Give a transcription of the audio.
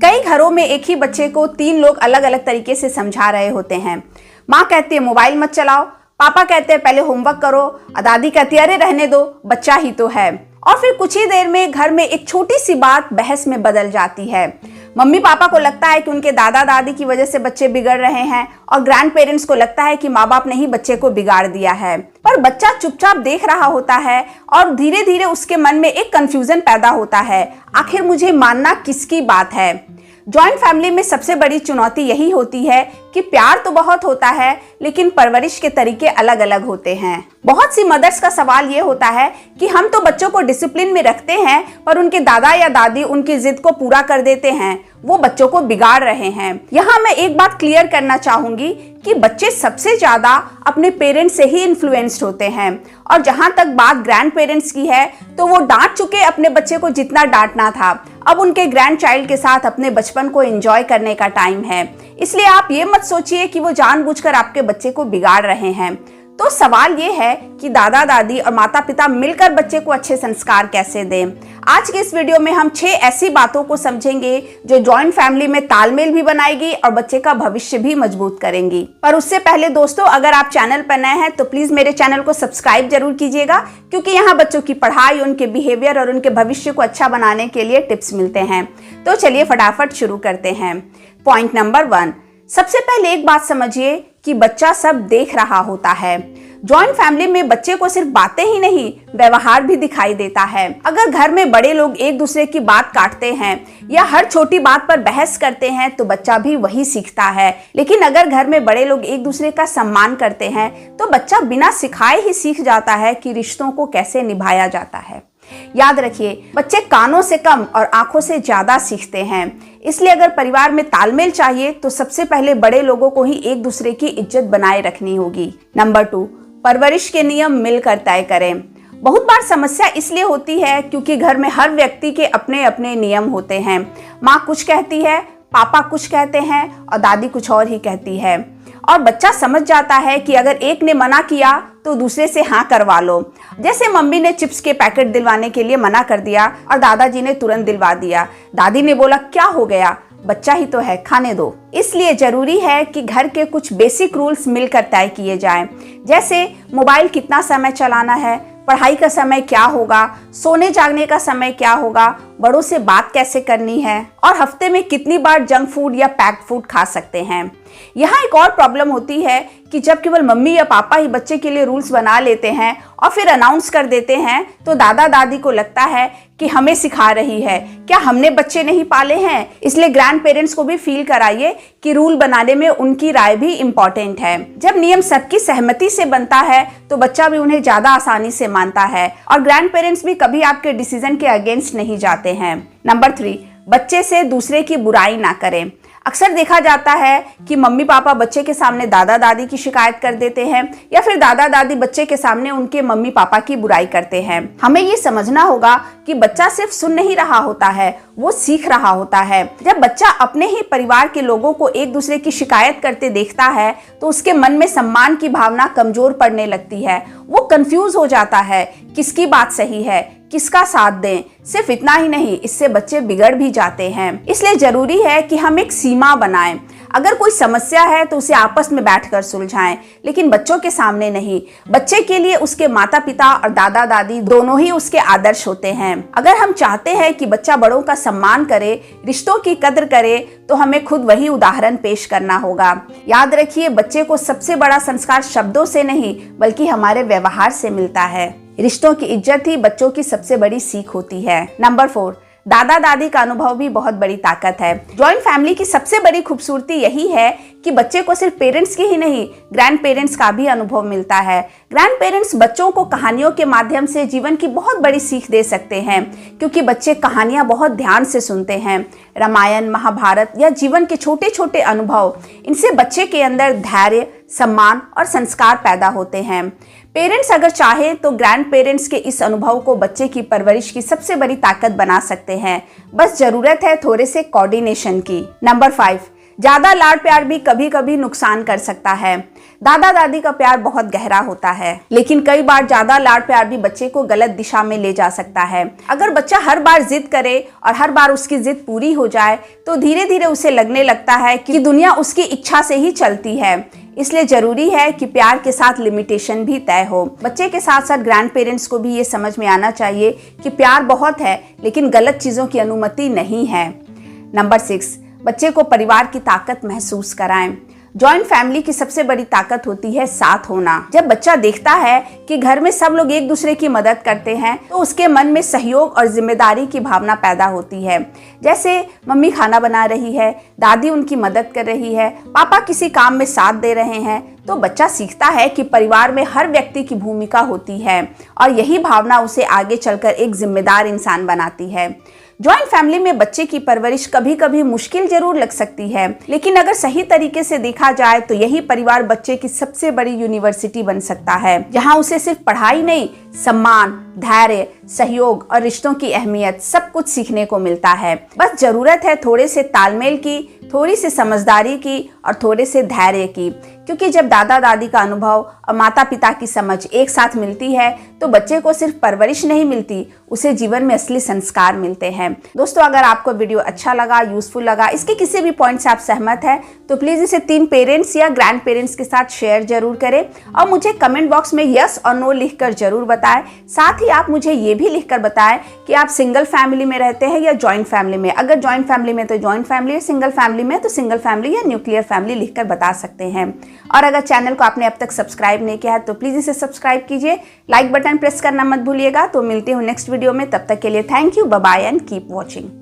कई घरों में एक ही बच्चे को 3 लोग अलग अलग तरीके से समझा रहे होते हैं। माँ कहती है मोबाइल मत चलाओ, पापा कहते हैं पहले होमवर्क करो, और दादी कहती है अरे रहने दो, बच्चा ही तो है। और फिर कुछ ही देर में घर में एक छोटी सी बात बहस में बदल जाती है। मम्मी पापा को लगता है कि उनके दादा दादी की वजह से बच्चे बिगड़ रहे हैं, और ग्रैंड पेरेंट्स को लगता है कि माँ बाप ने ही बच्चे को बिगाड़ दिया है। पर बच्चा चुपचाप देख रहा होता है और धीरे धीरे उसके मन में एक कंफ्यूजन पैदा होता है, आखिर मुझे मानना किसकी बात है। जॉइंट फैमिली में सबसे बड़ी चुनौती यही होती है कि प्यार तो बहुत होता है लेकिन परवरिश के तरीके अलग अलग होते हैं। बहुत सी मदर्स का सवाल ये होता है कि हम तो बच्चों को डिसिप्लिन में रखते हैं पर उनके दादा या दादी उनकी जिद को पूरा कर देते हैं, वो बच्चों को बिगाड़ रहे हैं। यहाँ मैं एक बात क्लियर करना चाहूंगी कि बच्चे सबसे ज्यादा अपने पेरेंट्स से ही इन्फ्लुएंस्ड होते हैं, और जहां तक बात ग्रैंड पेरेंट्स की है तो वो डांट चुके अपने बच्चे को जितना डांटना था। अब उनके ग्रैंड चाइल्ड के साथ अपने बचपन को एंजॉय करने का टाइम है, इसलिए आप ये मत सोचिए कि वो जानबूझकर आपके बच्चे को बिगाड़ रहे हैं। तो सवाल ये है कि दादा दादी और माता पिता मिलकर बच्चे को अच्छे संस्कार कैसे दें। आज के इस वीडियो में हम 6 ऐसी बातों को समझेंगे जो जॉइंट फैमिली में तालमेल भी बनाएगी और बच्चे का भविष्य भी मजबूत करेंगी। पर उससे पहले दोस्तों, अगर आप चैनल पर नए हैं तो प्लीज मेरे चैनल को सब्सक्राइब जरूर कीजिएगा, क्योंकि यहाँ बच्चों की पढ़ाई, उनके बिहेवियर और उनके भविष्य को अच्छा बनाने के लिए टिप्स मिलते हैं। तो चलिए फटाफट शुरू करते हैं। पॉइंट नंबर 1, सबसे पहले एक बात समझिए कि बच्चा सब देख रहा होता है। जॉइंट फैमिली में बच्चे को सिर्फ बातें ही नहीं, व्यवहार भी दिखाई देता है। अगर घर में बड़े लोग एक दूसरे की बात काटते हैं या हर छोटी बात पर बहस करते हैं तो बच्चा भी वही सीखता है। लेकिन अगर घर में बड़े लोग एक दूसरे का सम्मान करते हैं तो बच्चा बिना सिखाए ही सीख जाता है कि रिश्तों को कैसे निभाया जाता है। याद रखिए, बच्चे कानों से कम और आंखों से ज्यादा सीखते हैं। इसलिए अगर परिवार में तालमेल चाहिए तो सबसे पहले बड़े लोगों को ही एक दूसरे की इज्जत बनाए रखनी होगी। नंबर 2, परवरिश के नियम मिलकर तय करें। बहुत बार समस्या इसलिए होती है क्योंकि घर में हर व्यक्ति के अपने अपने नियम होते हैं। माँ कुछ कहती है, पापा कुछ कहते हैं और दादी कुछ और ही कहती है, और बच्चा समझ जाता है कि अगर एक ने मना किया तो दूसरे से हाँ करवा लो। जैसे मम्मी ने चिप्स के पैकेट दिलवाने के लिए मना कर दिया और दादाजी ने तुरंत दिलवा दिया। दादी ने बोला क्या हो गया, बच्चा ही तो है, खाने दो। इसलिए जरूरी है कि घर के कुछ बेसिक रूल्स मिलकर तय किए जाएं, जैसे मोबाइल कितना समय चलाना है, पढ़ाई का समय क्या होगा, सोने जागने का समय क्या होगा, बड़ों से बात कैसे करनी है, और हफ्ते में कितनी बार जंक फूड या पैक्ड फूड खा सकते हैं। यहाँ एक और प्रॉब्लम होती है कि जब केवल मम्मी या पापा ही बच्चे के लिए रूल्स बना लेते हैं और फिर अनाउंस कर देते हैं तो दादा दादी को लगता है कि हमें सिखा रही है, क्या हमने बच्चे नहीं पाले हैं। इसलिए ग्रैंड पेरेंट्स को भी फील कराइए कि रूल बनाने में उनकी राय भी इम्पोर्टेंट है। जब नियम सबकी सहमति से बनता है तो बच्चा भी उन्हें ज्यादा आसानी से मानता है, और ग्रैंड पेरेंट्स भी कभी आपके डिसीजन के अगेंस्ट नहीं जाते हैं। नंबर 3, बच्चे से दूसरे की बुराई ना करें। अक्सर देखा जाता है कि मम्मी पापा बच्चे के सामने दादा दादी की शिकायत कर देते हैं, या फिर दादा दादी बच्चे के सामने उनके मम्मी पापा की बुराई करते हैं। हमें ये समझना होगा कि बच्चा सिर्फ सुन नहीं रहा होता है, वो सीख रहा होता है। जब बच्चा अपने ही परिवार के लोगों को एक दूसरे की शिकायत करते देखता है तो उसके मन में सम्मान की भावना कमजोर पड़ने लगती है। वो कंफ्यूज हो जाता है किसकी बात सही है, किसका साथ दें। सिर्फ इतना ही नहीं, इससे बच्चे बिगड़ भी जाते हैं। इसलिए जरूरी है कि हम एक सीमा बनाएं। अगर कोई समस्या है तो उसे आपस में बैठकर सुलझाएं, लेकिन बच्चों के सामने नहीं। बच्चे के लिए उसके माता पिता और दादा दादी दोनों ही उसके आदर्श होते हैं। अगर हम चाहते हैं कि बच्चा बड़ों का सम्मान करे, रिश्तों की कद्र करे, तो हमें खुद वही उदाहरण पेश करना होगा। याद रखिए, बच्चे को सबसे बड़ा संस्कार शब्दों से नहीं बल्कि हमारे व्यवहार से मिलता है। रिश्तों की इज्जत ही बच्चों की सबसे बड़ी सीख होती है। नंबर 4, दादा दादी का अनुभव भी बहुत बड़ी ताकत है। जॉइंट फैमिली की सबसे बड़ी खूबसूरती यही है कि बच्चे को सिर्फ पेरेंट्स की ही नहीं, ग्रैंड पेरेंट्स का भी अनुभव मिलता है। ग्रैंड पेरेंट्स बच्चों को कहानियों के माध्यम से जीवन की बहुत बड़ी सीख दे सकते हैं, क्योंकि बच्चे कहानियां बहुत ध्यान से सुनते हैं। रामायण, महाभारत या जीवन के छोटे छोटे अनुभव, इनसे बच्चे के अंदर धैर्य, सम्मान और संस्कार पैदा होते हैं। पेरेंट्स अगर चाहे तो ग्रैंड पेरेंट्स के इस अनुभव को बच्चे की परवरिश की सबसे बड़ी ताकत बना सकते हैं। बस जरूरत है थोड़े से कोऑर्डिनेशन की। नंबर 5, ज्यादा लाड प्यार भी कभी कभी नुकसान कर सकता है। दादा दादी का प्यार बहुत गहरा होता है, लेकिन कई बार ज्यादा लाड प्यार भी बच्चे को गलत दिशा में ले जा सकता है। अगर बच्चा हर बार जिद करे और हर बार उसकी जिद पूरी हो जाए तो धीरे धीरे उसे लगने लगता है कि दुनिया उसकी इच्छा से ही चलती है। इसलिए जरूरी है कि प्यार के साथ लिमिटेशन भी तय हो। बच्चे के साथ साथ ग्रैंड पेरेंट्स को भी ये समझ में आना चाहिए कि प्यार बहुत है, लेकिन गलत चीजों की अनुमति नहीं है। नंबर 6, बच्चे को परिवार की ताकत महसूस कराएं। जॉइंट फैमिली की सबसे बड़ी ताकत होती है साथ होना। जब बच्चा देखता है कि घर में सब लोग एक दूसरे की मदद करते हैं तो उसके मन में सहयोग और जिम्मेदारी की भावना पैदा होती है। जैसे मम्मी खाना बना रही है, दादी उनकी मदद कर रही है, पापा किसी काम में साथ दे रहे हैं, तो बच्चा सीखता है कि परिवार में हर व्यक्ति की भूमिका होती है और यही भावना उसे आगे चलकर एक जिम्मेदार इंसान बनाती है। जॉइंट फैमिली में बच्चे की परवरिश कभी कभी मुश्किल जरूर लग सकती है, लेकिन अगर सही तरीके से देखा जाए तो यही परिवार बच्चे की सबसे बड़ी यूनिवर्सिटी बन सकता है, जहां उसे सिर्फ पढ़ाई नहीं, सम्मान, धैर्य, सहयोग और रिश्तों की अहमियत सब कुछ सीखने को मिलता है। बस जरूरत है थोड़े से तालमेल की, थोड़ी सी समझदारी की और थोड़े से धैर्य की, क्योंकि जब दादा दादी का अनुभव और माता पिता की समझ एक साथ मिलती है तो बच्चे को सिर्फ परवरिश नहीं मिलती, उसे जीवन में असली संस्कार मिलते हैं। दोस्तों, अगर आपको वीडियो अच्छा लगा, यूजफुल लगा, इसके किसी भी पॉइंट से आप सहमत हैं तो प्लीज इसे 3 पेरेंट्स या ग्रैंड पेरेंट्स के साथ शेयर जरूर करें और मुझे कमेंट बॉक्स में यस और नो लिखकर जरूर बताएं। साथ ही आप मुझे ये भी लिखकर बताएं कि आप सिंगल फैमिली में रहते हैं या जॉइंट फैमिली में। अगर जॉइंट फैमिली में तो जॉइंट फैमिली, सिंगल फैमिली में तो सिंगल फैमिली या न्यूक्लियर फैमिली लिखकर बता सकते हैं। और अगर चैनल को आपने अब तक सब्सक्राइब नहीं किया है तो प्लीज इसे सब्सक्राइब कीजिए, लाइक बटन प्रेस करना मत भूलिएगा। तो मिलते हूँ नेक्स्ट वीडियो में, तब तक के लिए thank you, bye bye and keep watching.